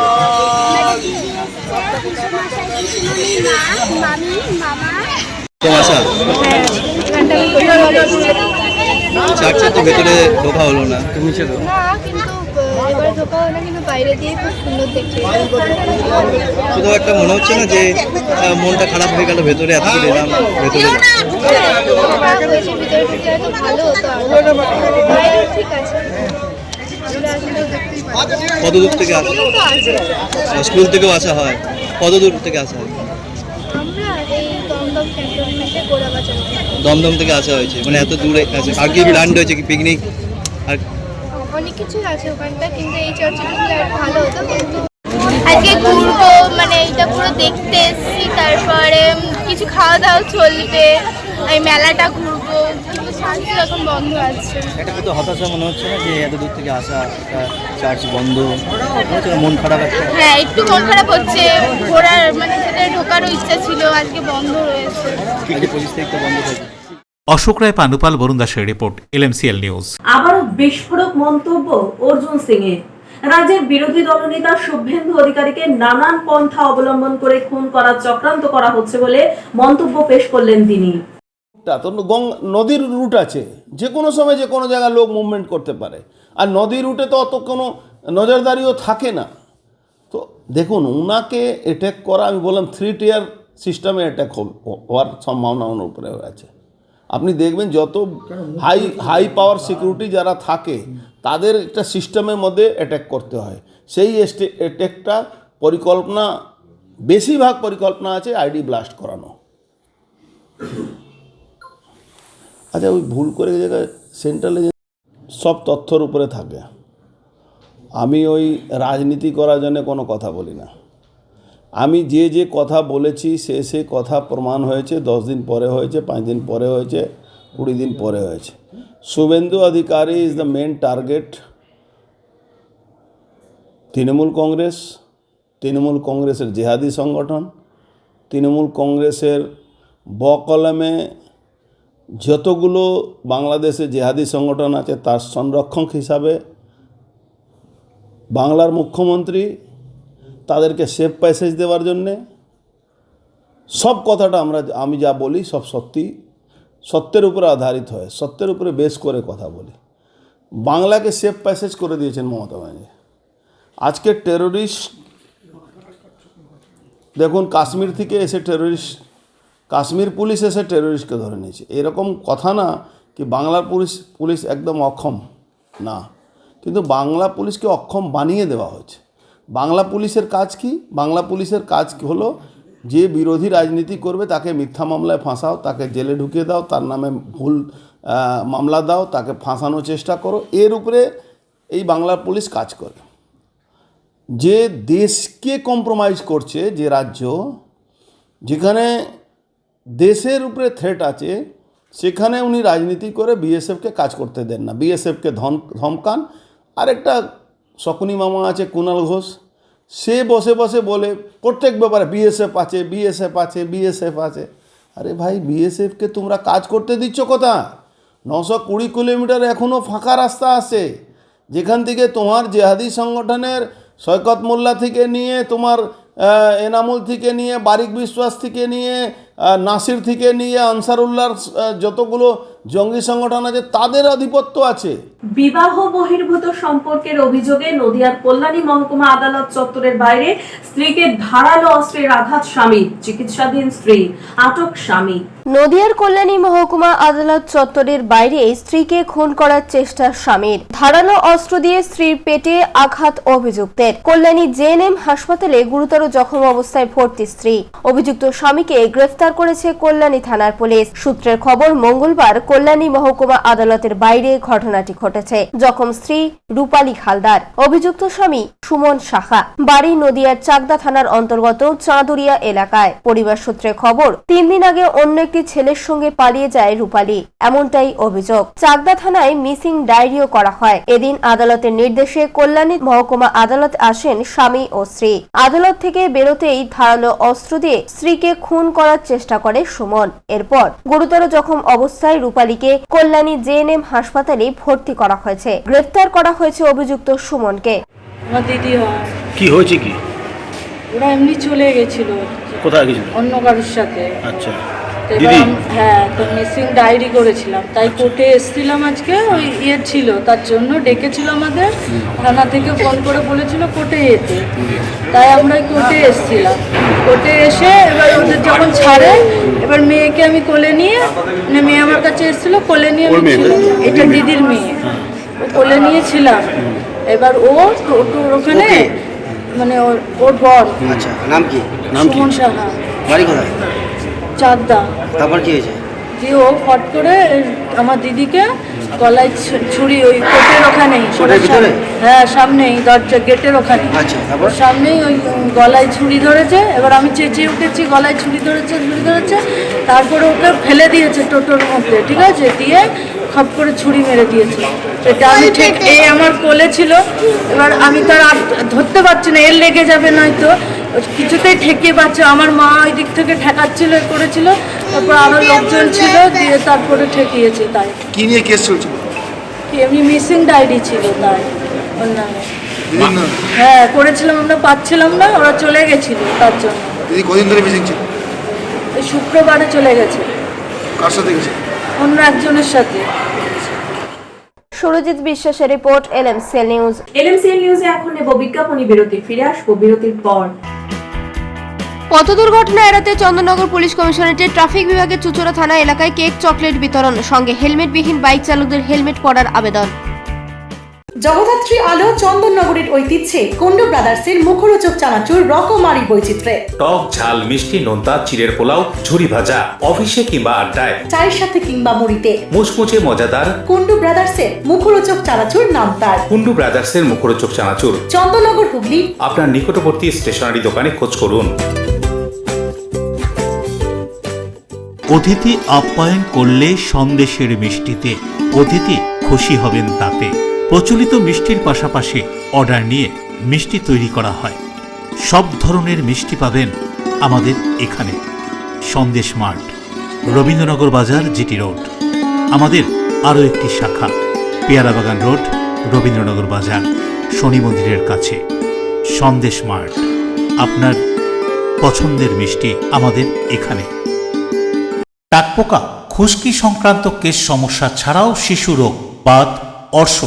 চার্চের তো ভেতরে ঢোকা হলো না, তুমি ছেড়ে এবার ঢোকা হলো, কিন্তু বাইরে দিয়ে খুব সুন্দর দেখতে। শুধু একটা মনে হচ্ছে না যে মনটা খারাপ হয়ে গেল, ভেতরে এত দূর এলাম, ভেতরে ভিতরে ঢুকে হয়তো ভালো হতো, বাইরে ঠিক আছে। কত দূর থেকে আসা? স্কুল থেকেও আসা হয়? কত দূর থেকে আসা হয়? আমরা এই দমদম ক্যান্টনমেন্টে গোড়াবাজার। দমদম থেকে আসা হয়েছে, মানে এত দূরে আছে। আর কি প্ল্যান্ড হয়েছে, কি পিকনিক আর অনেক কিছু আছে ওখানটা, কিন্তু এই চার্চে ঢুকলে আর ভালো হতো। কিন্তু আজকে ঘুরবো, মানে এইটা পুরো দেখতে এসেছি, তারপরে কিছু খাওয়া দাওয়া চলবে, এই মেলাটা ঘুরবো, কিন্তু চার্চ এখন বন্ধ আছে। এটা তো হতাশা মনে হচ্ছে না যে এত দূর থেকে আসা, চার্চ বন্ধ, মন খারাপ একটা? হ্যাঁ, একটু মন খারাপ হচ্ছে, ঘোরার মানে ভেতরে ঢোকারও ইচ্ছা ছিল, আজকে বন্ধ রয়েছে। 25 তারিখ তো বন্ধ থাকে। অশোক রায় পানুপাল, বরুণ দাসের রিপোর্ট, LMCL নিউজ। আবারও বিস্ফোরক মন্তব্য অর্জুন সিং এর। রাজ্যের বিরোধী দলনেতা শুভেন্দু অধিকারীকে নানান পন্থা অবলম্বন করে খুন করার চক্রান্ত করা হচ্ছে বলে মন্তব্য পেশ করলেন তিনি। নদীর রুট আছে, যে কোনো সময় যে কোনো জায়গায় লোক মুভমেন্ট করতে পারে, আর নদীর রুটে তো অত কোনো নজরদারিও থাকে না। তো দেখুন, ওনাকে অ্যাটাক করা, আমি বললাম 3 টিয়ার সিস্টেমে অ্যাটাক হওয়ার সম্ভাবনা ওনার উপরে আছে। আপনি দেখবেন যত হাই পাওয়ার সিকিউরিটি যারা থাকে তাদের একটা সিস্টেমের মধ্যে অ্যাটাক করতে হয়। সেই অ্যাটাকটা পরিকল্পনা, বেশিরভাগ পরিকল্পনা আছে আইডি ব্লাস্ট করানো। আচ্ছা, ওই ভুল করে জায়গায় সেন্ট্রালে সব তথ্যর উপরে থাকে। আমি ওই রাজনীতি করার জন্য কোনো কথা বলি না। আমি যে কথা বলেছি সে কথা প্রমাণ হয়েছে। 10 দিন পরে হয়েছে, 5 দিন পরে হয়েছে, 20 দিন পরে হয়েছে। Suvendu Adhikari is the main target. Trinamool কংগ্রেসের জেহাদি সংগঠন, তৃণমূল কংগ্রেসের বকলমে যতগুলো বাংলাদেশে জেহাদি সংগঠন আছে তার সংরক্ষক হিসাবে বাংলার মুখ্যমন্ত্রী তাদেরকে সেফ প্যাসেজ দেওয়ার জন্যে সব কথাটা আমি যা বলি সব সত্যের উপরে আধারিত হয়, সত্যের উপরে বেস করে কথা বলি। বাংলাকে সেফ প্যাসেজ করে দিয়েছেন মমতা ব্যানার্জি। আজকে টেরোরিস্ট দেখুন, কাশ্মীর থেকে এসে কাশ্মীর পুলিশ এসে টেরোরিস্টকে ধরে নিয়েছে। এরকম কথা না কি বাংলার পুলিশ একদম অক্ষম না, কিন্তু বাংলা পুলিশকে অক্ষম বানিয়ে দেওয়া হয়েছে। বাংলা পুলিশের কাজ কি? বাংলা পুলিশের কাজ হলো যে বিরোধী রাজনীতি করবে তাকে মিথ্যা মামলায় ফাঁসাও, তাকে জেলে ঢুকিয়ে দাও, তার নামে ভুল মামলা দাও, তাকে ফাঁসানোর চেষ্টা করো। এর উপরে এই বাংলার পুলিশ কাজ করে। যে দেশকে কম্প্রোমাইজ করছে, যে রাজ্য যেখানে দেশের উপরে থ্রেট আছে সেখানে উনি রাজনীতি করে বিএসএফকে কাজ করতে দেন না, বিএসএফকে ধমকান। আরেকটা শকুনি মামা আছে কুণাল ঘোষ, সে বসে বলে প্রত্যেক ব্যাপারে বিএসএফ আছে। আরে ভাই, বিএসএফকে তোমরা কাজ করতে দিচ্ছ কোথা? 920 কিলোমিটার এখনও ফাঁকা রাস্তা আছে, যেখান থেকে তোমার জেহাদি সংগঠনের সৈকত মোল্লা থেকে নিয়ে, তোমার এনামুল থেকে নিয়ে, বারিক বিশ্বাস থেকে নিয়ে, নাসির থেকে নিয়ে, আনসারুল্লাহর যতগুলো জঙ্গি সংগঠন আছে তাদের আধিপত্য আছে। বিবাহ বহির্ভূত সম্পর্কের অভিযোগে নদিয়ার কল্যাণী মহকুমা আদালত চত্বরের বাইরে স্ত্রীকে ধারালো অস্ত্রের আঘাত স্বামী, চিকিৎসাধীন স্ত্রী, আটক স্বামী। নদিয়ার কল্যাণী মহকুমা আদালত চত্বরের বাইরে স্ত্রীকে খুন করার চেষ্টা স্বামীর, ধারালো অস্ত্র দিয়ে স্ত্রীর পেটে আঘাত অভিযুক্তের। কল্যাণী জেএনএম হাসপাতালে গুরুতর জখম অবস্থায় ভর্তি স্ত্রী। অভিযুক্ত স্বামীকে গ্রেফতার করেছে কল্যাণী থানার পুলিশ। সূত্রের খবর, মঙ্গলবার কল্যাণী মহকুমা আদালতের বাইরে ঘটনাটি ঘটেছে। জখম স্ত্রী রূপালী হালদার, অভিযুক্ত স্বামী সুমন সাহা, বাড়ি নদিয়ার চাকদা থানার অন্তর্গত চাঁদুরিয়া এলাকায়। পরিবার সূত্রে খবর, 3 দিন আগে অন্য একটি ছেলের সঙ্গে পালিয়ে যায় রূপালী, এমনটাই অভিযোগ। চাকদা থানায় মিসিং ডায়েরিও করা হয়। এদিন আদালতের নির্দেশে কল্যাণী মহকুমা আদালতে আসেন স্বামী ও স্ত্রী। আদালত থেকে বেরোতেই ধারালো অস্ত্র দিয়ে স্ত্রীকে খুন করার চেষ্টা করে সুমন। এরপর গুরুতর জখম অবস্থায় রূপালীকে কল্যাণী জেএনএম হাসপাতালে ভর্তি করা হয়েছে। গ্রেফতার করা হয়েছে অভিযুক্ত সুমনকে। আমার দিদি হয়। কি হয়েছে কি? ওরা এমনি চলে গেছিল। কোথায় গেছিল? অন্য কারোর সাথে। আচ্ছা। হ্যাঁ, তো মিসিং ডায়েরি করেছিলাম, তাই কোর্টে এসেছিলাম আজকে। ওই ছিল, তার জন্য ডেকেছিল আমাদের থানা থেকে, ফোন করে বলেছিল কোর্টে যেতে, তাই আমরা কোর্টে এসেছিলাম। কোর্টে এসে এবার ওদের যখন ছাড়ে, এবার মেয়েকে আমি কোলে নিয়ে, মানে মেয়ে আমার কাছে এসেছিল, কোলে নিয়ে এটা দিদির মেয়ে, ও কোলে নিয়েছিলাম। এবার ও টোটোর ওখানে, মানে ওর বর। আচ্ছা, নাম কি? সুমন সাহা। বাড়ি কোথায়? চাকদা। তারপর কি হয়েছে? যে ও ফট করে আমার দিদিকে গলায় ছুরি, ওই কোর্টের ওখানেই, হ্যাঁ সামনেই, দরজা গেটের ওখানে, ওর সামনেই ওই গলায় ছুরি ধরেছে। এবার আমি চেঁচিয়ে উঠেছি, গলায় ছুরি ধরেছে। তারপরে ওকে ফেলে দিয়েছে টোটোর মধ্যে, ঠিক আছে, দিয়ে খপ করে ছুরি মেরে দিয়েছে। এটা আমি ঠিক, এই আমার কোলে ছিল। এবার আমি তার আর ধরতে পারছি না, এর লেগে যাবে নয়তো, কিছুতেই ঠেকিয়ে পাচ্ছে। আমার মা ওই দিক থেকে ঠেকাচ্ছিল, করেছিল, তারপর আরো লোকজন ছিল, দিয়ে তারপরে ঠেকিয়েছে। তাই কি নিয়ে কেস চলছিল? এমনি মিসিং ডায়েরি ছিল তাই ওর নামে। হ্যাঁ করেছিলাম, আমরা পাচ্ছিলাম না, ওরা চলে গেছিল, তার জন্য। দিদি কদিন ধরে মিসিং ছিল? এই শুক্রবারে চলে গেছে। কার সাথে গেছে? অন্য একজনের সাথে। সুরজিৎ বিশ্বাসের রিপোর্ট, এলএমসিএল নিউজ। এলএমসিএল নিউজে এখন নেব বিজ্ঞাপনী বিরতি। ফিরে আসবো বিরতির পর। পথ দুর্ঘটনা এড়াতে চন্দননগর পুলিশ কমিশনারেটের ট্রাফিক বিভাগের চুচুড়া থানা এলাকায় কেক, চকলেট বিতরণ, সঙ্গে হেলমেটবিহীন বাইক চালকদের হেলমেট পরার আবেদন। জগদ্ধাত্রী আলো চন্দননগরের ঐতিহ্যে কুন্ডু ব্রাদার্সের মুখরোচক চানাচুর রকমারি বৈচিত্র্যে, টক ঝাল মিষ্টি নোনতা, চিড়ের পোলাও, ঝুরি ভাজা, অফিসে কিংবা আড্ডায়, চায়ের সাথে কিংবা মুড়িতে মুচমুচে মজাদার কুন্ডু ব্রাদার্সের মুখরোচক চানাচুর নাম তার। কুন্ডু ব্রাদার্সের মুখরোচক চানাচুর চন্দননগর, হুগলি। আপনার নিকটবর্তী স্টেশনারি দোকানে খোঁজ করুন। অতিথি আপ্যায়ন করলে সন্দেশের মিষ্টিতে অতিথি খুশি হবেন তাতে। প্রচলিত মিষ্টির পাশাপাশি অর্ডার নিয়ে মিষ্টি তৈরি করা হয়। সব ধরনের মিষ্টি পাবেন আমাদের এখানে। সন্দেশ মার্ট, রবীন্দ্রনগর বাজার, জিটি রোড। আমাদের আরও একটি শাখা পেয়ারাবাগান রোড, রবীন্দ্রনগর বাজার, শনি মন্দিরের কাছে। সন্দেশ মার্ট, আপনার পছন্দের মিষ্টি আমাদের এখানে। টাকপোকা, খুশকি সংক্রান্ত কেশ সমস্যা ছাড়াও শিশু রোগ, বাত, অর্শ,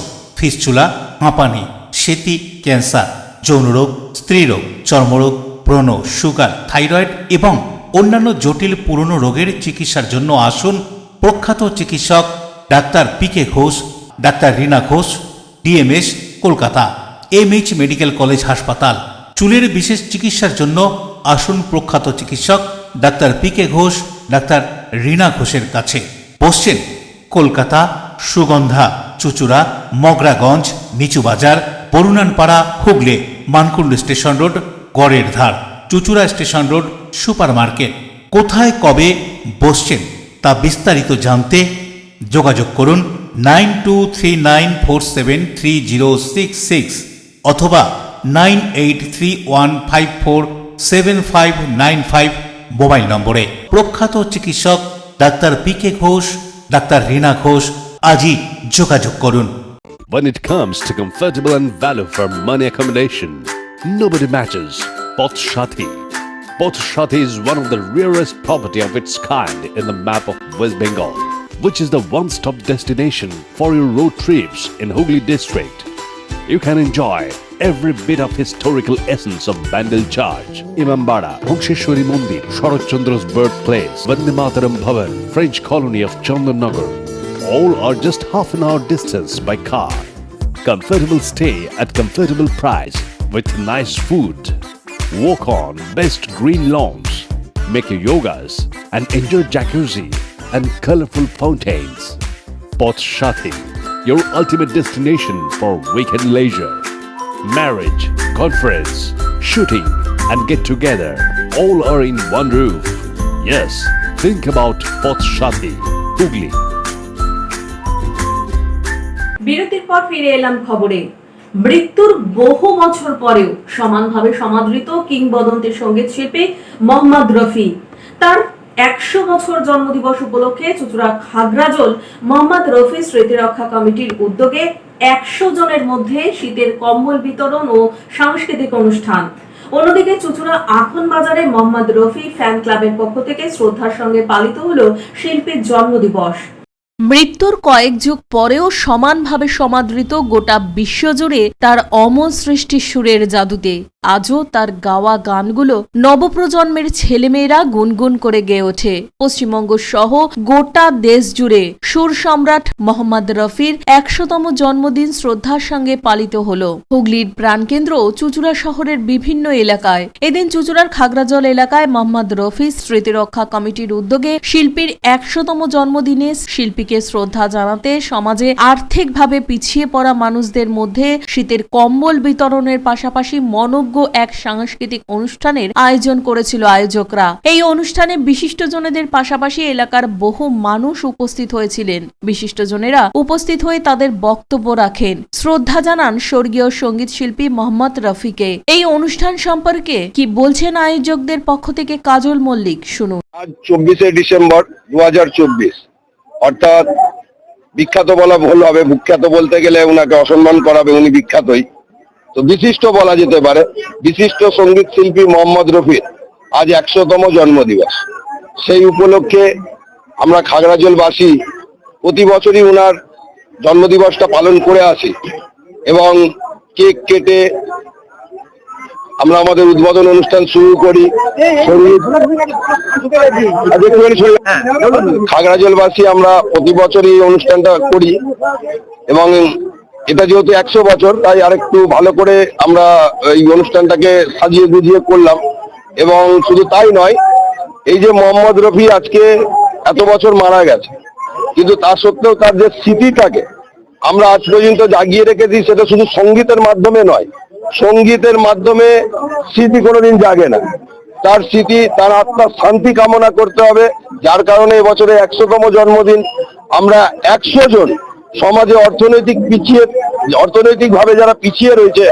ফিস্চুলা, হাঁপানি, সেতি, ক্যান্সার, যৌনরোগ, স্ত্রীরোগ, চর্মরোগ, ব্রণ, সুগার, থাইরয়েড এবং অন্যান্য জটিল পুরনো রোগের চিকিৎসার জন্য আসুন প্রখ্যাত চিকিৎসক doctor P K Ghosh, doctor Rina Ghosh, DMS, Kolkata, MH medical college হাসপাতাল। চুলের বিশেষ চিকিৎসার জন্য আসুন প্রখ্যাত চিকিৎসক doctor P K Ghosh, doctor Rina ঘোষের কাছে। বসছেন কলকাতা, সুগন্ধা, চুচুড়া, মগরাগঞ্জ, নিচু বাজার, বরুণানপাড়া, হুগলি, মানকুণ্ড স্টেশন রোড, গড়ের ধার, Chuchura station road, super market. কোথায় কবে বসছেন তা বিস্তারিত জানতে যোগাযোগ করুন 9239473066 অথবা 9831547595 মোবাইল নম্বরে। প্রখ্যাত চিকিৎসক doctor PK. Ghosh, doctor Rina Ghosh আজই যোগাযোগ করুন। When it comes to comfortable and value for money accommodation, nobody matches Poth Shati. Poth Shati is one of the rarest property of its kind in the map of West Bengal, which is the one-stop destination for your road trips in Hooghly district. You can enjoy every bit of historical essence of Bandel Church, Imambara, Bhongsheshwari Mandir, Sharat Chandra's birthplace, Vande Mataram Bhavan, French colony of Chandannagar. All are just half an hour distance by car. Comfortable stay at comfortable price with nice food. Walk on best green lawns, make your yogas and enjoy jacuzzi and colorful fountains. Poth Shati, your ultimate destination for weekend leisure. Marriage, conference, shooting and get together all are in one roof. Yes, think about Poth Shati, Hooghly. বিরতির পর ফিরে এলাম খবরে। মৃত্যুর বহু বছর পরেও সমানভাবে সমাদৃত কিংবদন্তি সঙ্গীত শিল্পী মোহাম্মদ রফি তার 100 বছর জন্মদিবস উপলক্ষে চুঁচুড়া খাগড়াজোল মোহাম্মদ রফি স্মৃতিরক্ষা কমিটির উদ্যোগে 100 জনের মধ্যে শীতের কম্বল বিতরণ ও সাংস্কৃতিক অনুষ্ঠান। অন্যদিকে চুঁচুড়া আখন বাজারে মোহাম্মদ রফি ফ্যান ক্লাবের পক্ষ থেকে শ্রদ্ধার সঙ্গে পালিত হলো শিল্পীর জন্মদিবস। মৃত্যুর কয়েক যুগ পরেও সমানভাবে সমাদৃত গোটা বিশ্বজুড়ে তার অমর সৃষ্টি সুরের জাদুতে আজও তার গাওয়া গানগুলো নবপ্রজন্মের ছেলেমেয়েরা গুনগুন করে গেয়ে ওঠে। পশ্চিমবঙ্গ সহ গোটা দেশ জুড়ে সুর সম্রাট মোহাম্মদ রফির 100তম জন্মদিন শ্রদ্ধার সঙ্গে পালিত হল। হুগলির প্রাণকেন্দ্র চুঁচুড়া শহরের বিভিন্ন এলাকায় এদিন চুঁচুড়ার খাগড়াজল এলাকায় মোহাম্মদ রফি স্মৃতিরক্ষা কমিটির উদ্যোগে শিল্পীর 100তম জন্মদিনে শিল্পীকে শ্রদ্ধা জানাতে সমাজে আর্থিকভাবে পিছিয়ে পড়া মানুষদের মধ্যে শীতের কম্বল বিতরণের পাশাপাশি মনোজ্ঞ এক সাংস্কৃতিক অনুষ্ঠানের আয়োজন করেছিল আয়োজকরা। এই অনুষ্ঠানে বিশিষ্টজনেদের পাশাপাশি এলাকার বহু মানুষ উপস্থিত হয়েছিলেন। বিশিষ্টজনেরা উপস্থিত হয়ে তাদের বক্তব্য রাখেন, শ্রদ্ধা জানান স্বর্গীয় সঙ্গীত শিল্পী মোহাম্মদ রফিকে। এই অনুষ্ঠান সম্পর্কে কি বলছেন আয়োজকদের পক্ষ থেকে কাজল মল্লিক, শুনুন। আজ 24শে ডিসেম্বর 2024, অর্থাৎ বিখ্যাত বলা ভুল হবে, বিখ্যাত বলতে গেলে উনাকে অসম্মান করাবে, উনি বিখ্যাতই, তো বিশিষ্ট বলা যেতে পারে। বিশিষ্ট সঙ্গীত শিল্পী মোহাম্মদ রফির আজ 100তম জন্মদিবস। সেই উপলক্ষে আমরা খাগড়াজলবাসী প্রতি বছরই উনার জন্মদিবসটা পালন করে আসি এবং কেক কেটে আমরা আমাদের উদ্বোধন অনুষ্ঠান শুরু করি। খাগড়াজলবাসী আমরা প্রতি বছরই এই অনুষ্ঠানটা করি এবং এটা যেহেতু 100 বছর তাই আরেকটু ভালো করে আমরা এই অনুষ্ঠানটাকে সাজিয়ে গুজিয়ে করলাম। এবং শুধু তাই নয়, এই যে মোহাম্মদ রফি আজকে এত বছর মারা গেছে, কিন্তু তা সত্ত্বেও তার যে স্মৃতিটাকে আমরা আজ পর্যন্ত জাগিয়ে রেখেছি, সেটা শুধু সঙ্গীতের মাধ্যমে নয়। সঙ্গীতের মাধ্যমে স্মৃতি কোনোদিন জাগে না, তার স্মৃতি, তার আত্মার শান্তি কামনা করতে হবে। যার কারণে এবছরে 100তম জন্মদিন আমরা 100 জন সমাজে অর্থনৈতিকভাবে যারা পিছিয়ে রয়েছে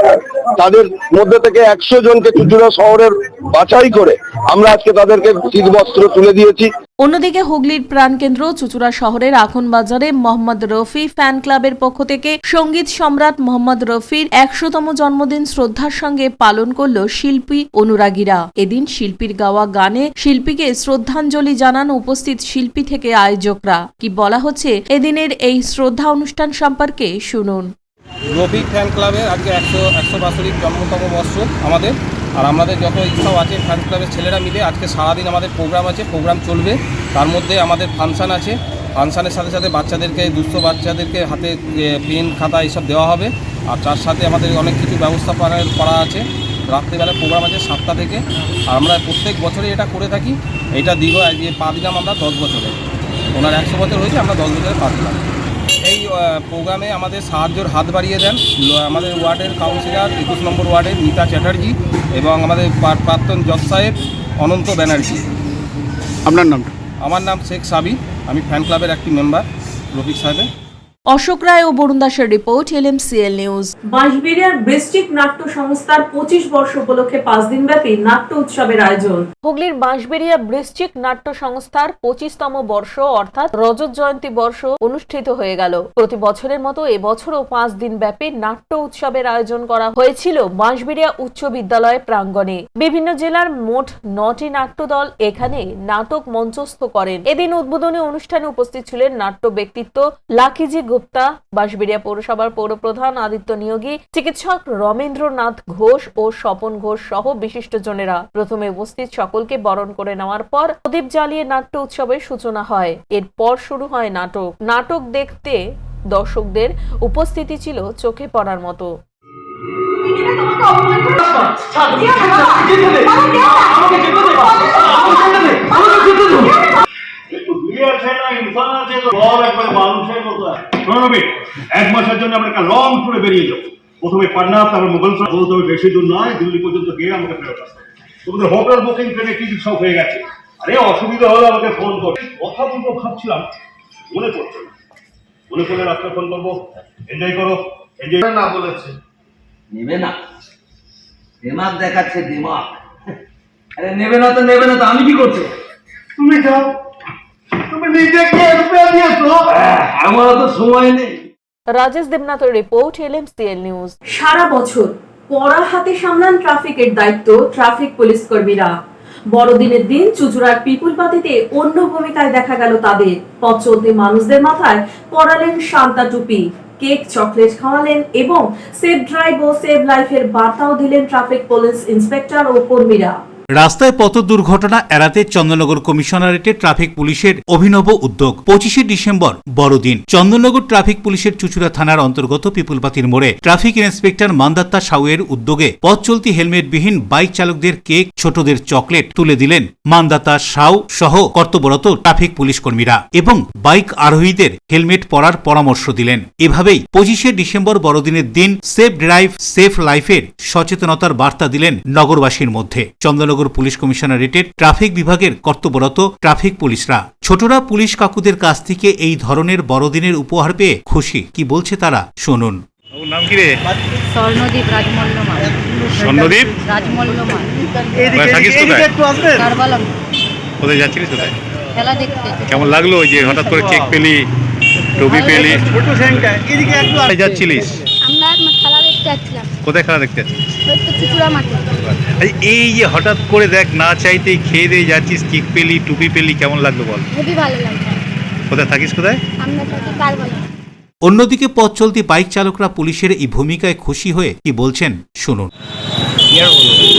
তাদের মধ্যে থেকে 100 জনকে চুঁচুড়া শহরের বাছাই করে আমরা আজকে তাদেরকে শীতবস্ত্র তুলে দিয়েছি। অন্যদিকে হুগলির প্রাণকেন্দ্র চুঁচুড়া শহরের আখন বাজারে মোহাম্মদ রফি ফ্যান ক্লাবের পক্ষ থেকে সঙ্গীত সম্রাট মোহাম্মদ রফির 100তম জন্মদিন শ্রদ্ধার সঙ্গে পালন করল শিল্পী অনুরাগীরা। এদিন শিল্পীর গাওয়া গানে শিল্পীকে শ্রদ্ধাঞ্জলি জানান উপস্থিত শিল্পী থেকে আয়োজকরা। কি বলা হচ্ছে এদিনের এই শ্রদ্ধা অনুষ্ঠান সম্পর্কে, শুনুন। রফি ফ্যান ক্লাবের আজকে 100 বাৎসরিক জন্মতম বর্ষ আমাদের, আর আমাদের যত ইচ্ছাও আছে ফ্যান ক্লাবের ছেলেরা মিলে আজকে সারাদিন আমাদের প্রোগ্রাম আছে, প্রোগ্রাম চলবে। তার মধ্যে আমাদের ফাংশান আছে, ফাংশানের সাথে সাথে বাচ্চাদেরকে, দুস্থ বাচ্চাদেরকে হাতে পেন খাতা এইসব দেওয়া হবে। আর তার সাথে আমাদের অনেক কিছু ব্যবস্থা করা আছে। রাত্রিবেলা প্রোগ্রাম আছে 7টা থেকে। আর আমরা প্রত্যেক বছরই এটা করে থাকি। এটা দীর্ঘ পা দিলাম আমরা 10 বছরে। ওনার 100 বছর হয়েছে, আমরা 10 বছরে পা দিলাম। এই প্রোগ্রামে আমাদের সাহায্যের হাত বাড়িয়ে দেন আমাদের ওয়ার্ডের কাউন্সিলর 21 নম্বর ওয়ার্ডের মিতা চ্যাটার্জি এবং আমাদের প্রাক্তন জজ সাহেব অনন্ত ব্যানার্জি। আপনার নাম? আমার নাম শেখ সাবি, আমি ফ্যান ক্লাবের একটি মেম্বার রফিক সাহেবের। অশোক রায় ও বরুণ দাসের রিপোর্ট, LMCL নিউজ। বাঁশবেড়িয়ার ডিস্ট্রিক্ট নাট্য সংস্থার 25 বর্ষ উপলক্ষে 5 দিনব্যাপী নাট্য উৎসবের আয়োজন। হুগলির বাঁশবেড়িয়া ডিস্ট্রিক্ট নাট্য সংস্থার 25তম বর্ষ অর্থাৎ রজত জয়ন্তী বর্ষ অনুষ্ঠিত হয়ে গেল। প্রতি বছরের মতো এবছরও 5 দিন ব্যাপী নাট্য উৎসবের আয়োজন করা হয়েছিল বাঁশবেড়িয়া উচ্চ বিদ্যালয় প্রাঙ্গণে। বিভিন্ন জেলার মোট 9টি নাট্যদল এখানে নাটক মঞ্চস্থ করেন। এদিন উদ্বোধনী অনুষ্ঠানে উপস্থিত ছিলেন নাট্য ব্যক্তিত্ব লাকিজি গুপ্তা, বাঁশবেড়িয়া পৌরসভার পৌরপ্রধান আদিত্য নিয়োগী, চিকিৎসক রমেন্দ্রনাথ ঘোষ ও স্বপন ঘোষ সহ বিশিষ্টজনেরা। প্রথমে উপস্থিত সকলকে বরণ করে নেওয়ার পর প্রদীপ জ্বালিয়ে নাট্য উৎসবের সূচনা হয়। এরপর শুরু হয় নাটক। নাটক দেখতে দর্শকদের উপস্থিতি ছিল চোখে পড়ার মতো। এক মাসের জন্য আমরা একটা লং ট্যুরে বেরিয়ে যাবো। প্রথমে পাটনা, তারপর মুঘল তবে বেশি দূর নয়, দিল্লি পর্যন্ত গিয়ে আমাকে ফেরত আসতে। তোমাদের হোটেল বুকিং, ট্রেনের টিকিট সব হয়ে গেছে। আরে অসুবিধা হলে আমাকে ফোন করো। কথা বলবো ভাবছিলাম, মনে পড়ছে না। মনে করলে রাত্রে ফোন করবো। এনজয় করো। এনজয় না বলেছে নেবে না, দিমাগ দেখাচ্ছে দিমাগ। আরে নেবে না তো আমি কি করছি? তুমি যাও, তুমি নিজেকে দিয়েছো, আমার তো সময় নেই। রাজেশ দেবনাথের রিপোর্ট, LMCL নিউজ। সারা বছর পড়া হাতে সামলান ট্রাফিকের দায়িত্ব ট্রাফিক পুলিশ কর্মীরা। বড়দিনের দিন চুচুড়ার পিপুলপাতিতে অন্য ভূমিকায় দেখা গেল তাদের। পথ চলতি মানুষদের মাথায় পরালেন শান্তা টুপি, কেক চকলেট খাওয়ালেন এবং সেভ ড্রাইভ ও সেভ লাইফের বার্তাও দিলেন ট্রাফিক পুলিশ ইন্সপেক্টর ও কর্মীরা। রাস্তায় পথ দুর্ঘটনা এড়াতে চন্দননগর কমিশনারেটে ট্রাফিক পুলিশের অভিনব উদ্যোগ। 25শে ডিসেম্বর বড়দিন চন্দননগর ট্রাফিক পুলিশের চুচুড়া থানার অন্তর্গত পিপুলপাতির মোড়ে ট্রাফিক ইন্সপেক্টর মান্দাত্তা সাউয়ের উদ্যোগে পথ চলতি হেলমেটবিহীন বাইক চালকদের কেক, ছোটদের চকলেট তুলে দিলেন মান্দাত্তা সাউ সহ কর্তব্যরত ট্রাফিক পুলিশ কর্মীরা এবং বাইক আরোহীদের হেলমেট পরার পরামর্শ দিলেন। এভাবেই 25শে ডিসেম্বর বড়দিনের দিন সেফ ড্রাইভ সেফ লাইফের সচেতনতার বার্তা দিলেন নগরবাসীর মধ্যে। চন্দননগর পুলিশ কমিশনারেটের ট্রাফিক বিভাগের কর্তব্যরত ট্রাফিক পুলিশরা। ছোটরা পুলিশ কাকুদের কাছ থেকে এই ধরনের বড়দিনের উপহার পেয়ে খুশি। কি বলছে তারা শুনুন। নাম কি রে? স্বর্ণদীপ রাজমল্লমান। স্বর্ণদীপ রাজমল্লমান। থাকিস কোথায়? কারবালাম। কোথায় যাচ্ছিলিস? কোথায় খেলা দেখতে। কেমন লাগলো ওই যে হঠাৎ করে চেক পেলি, টুপি পেলি? ছোট স্যাংটা এদিকে একটু যাচ্ছিলিস? আমরা খেলা দেখতে যাচ্ছিলাম। কোথায় খেলা দেখতে যাচ্ছিস? চুচুড়া মাঠে। এই যে হঠাৎ করে দেখ না চাইতেই খেয়ে দিয়ে যাচ্ছিস, কেক পেলি, টুপি পেলি, কেমন লাগলো বল? খুবই ভালো লাগলো। কোথায় থাকিস? কোথায়? আমরা থাকি কারবালাম। অন্যদিকে পথ চলতি বাইক চালকরা পুলিশের এই ভূমিকায় খুশি হয়ে কি বলছেন শুনুন।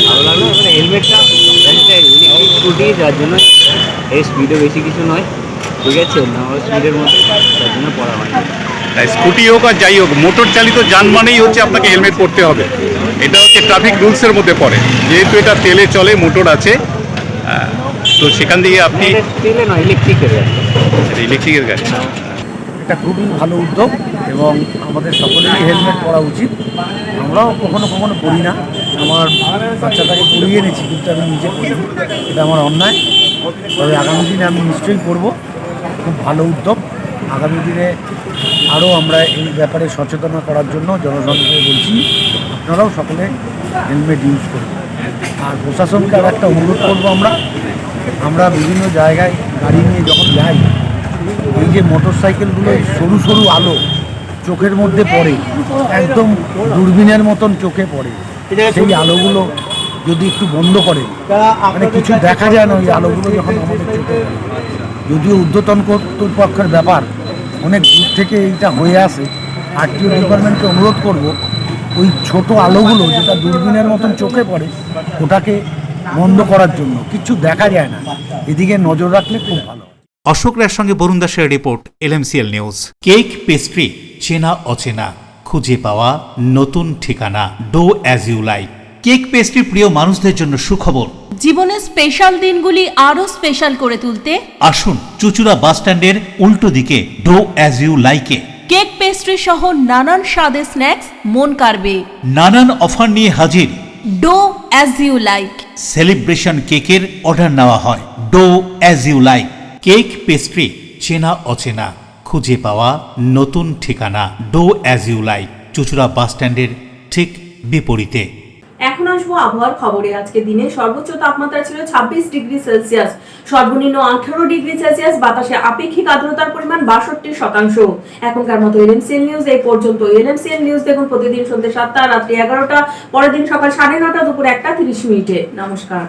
ভালো লাগলো, হেলমেটটা স্কুটি, যার জন্য এই স্পিডও বেশি কিছু নয়, ঠিক আছে, নর্মাল স্পিডের মধ্যে, তার জন্য পড়া হয়। স্কুটি হোক আর যাই হোক, মোটর চালিত যান মানেই হচ্ছে আপনাকে হেলমেট পরতে হবে। এটা হচ্ছে ট্রাফিক রুলসের মধ্যে পড়ে। যেহেতু এটা তেলে চলে, মোটর আছে, তো সেখান থেকে আপনি তেলে নয়, ইলেকট্রিকের গাড়ি। এটা খুবই ভালো উদ্যোগ এবং আমাদের সকলেরই হেলমেট পরা উচিত। আমরাও কখনো কখনো পরি না, আমার বাচ্চাটাকে পরিয়ে এনেছি, কিন্তু আমি নিজে পরি। এটা আমার অন্যায়, তবে আগামী দিনে আমি নিশ্চয়ই করব। খুব ভালো উদ্যোগ। আগামী দিনে আরও আমরা এই ব্যাপারে সচেতনতা করার জন্য জনগণকে বলছি, আপনারাও সকলে হেলমেট ইউজ করুন। আর প্রশাসনকে আর একটা অনুরোধ করবো, আমরা বিভিন্ন জায়গায় গাড়ি নিয়ে যখন যাই, এই যে মোটর সাইকেলগুলো সরু সরু আলো চোখের মধ্যে পড়ে, একদম দূরবীনের মতন চোখে পড়ে, সেই আলোগুলো যদি একটু বন্ধ করে, মানে কিছু দেখা যায় না ওই আলোগুলো যখন আমাদের চোখে। যদিও ঊর্ধ্বতন কর্তৃপক্ষের ব্যাপার, অনেক দূর থেকে এইটা হয়ে আসে। আরটিও ডিপার্টমেন্টকে অনুরোধ করব, ওই ছোট আলোগুলো যেটা দূরবীনের মতন চোখে পড়ে, ওটাকে বন্ধ করার জন্য। কিছু দেখা যায় না, এদিকে নজর রাখলে খুব ভালো। অশোক রায়ের সঙ্গে বরুণ দাসের report, LMCL news. Cake, pastry, চেনা অচেনা, খুঁজে পাওয়া নতুন ঠিকানা, dough as you like. Cake pastry প্রিয় মানুষদের জন্য সুখবর। জীবনের স্পেশাল দিনগুলি আরো স্পেশাল করে তুলতে আসুন চুচুড়া বাসস্ট্যান্ডের উল্টো দিকে ডো অ্যাজ ইউ লাইকে। কেক পেস্ট্রি সহ নানান স্বাদের স্ন্যাক্স মন কাড়বে। নানান অফার নিয়ে হাজির dough as you like. Celebration কেকের অর্ডার নেওয়া হয়। Dough as you like. Cake, pastry, চেনা অচেনা, খুঁজে পাওয়া নতুন ঠিকানা। ডো অ্যাজ ইউ লাইক, চুঁচুড়া বাস স্ট্যান্ডের ঠিক বিপরীতে। এখন আসবো আবহাওয়ার খবরে। আজকে দিনে সর্বোচ্চ তাপমাত্রা ছিল 26 ডিগ্রি সেলসিয়াস, সর্বনিম্ন 18 ডিগ্রি সেলসিয়াস, বাতাসে আপেক্ষিক আর্দ্রতার পরিমাণ 62%। এখনকার মতো এলএমসিএল নিউজ এই পর্যন্ত। এলএমসিএল নিউজ দেখুন প্রতিদিন সন্ধ্যে 7টা, রাত্রি 11টা, পরের দিন সকাল 9:30, দুপুর 1টা 30 মিনিটে। নমস্কার।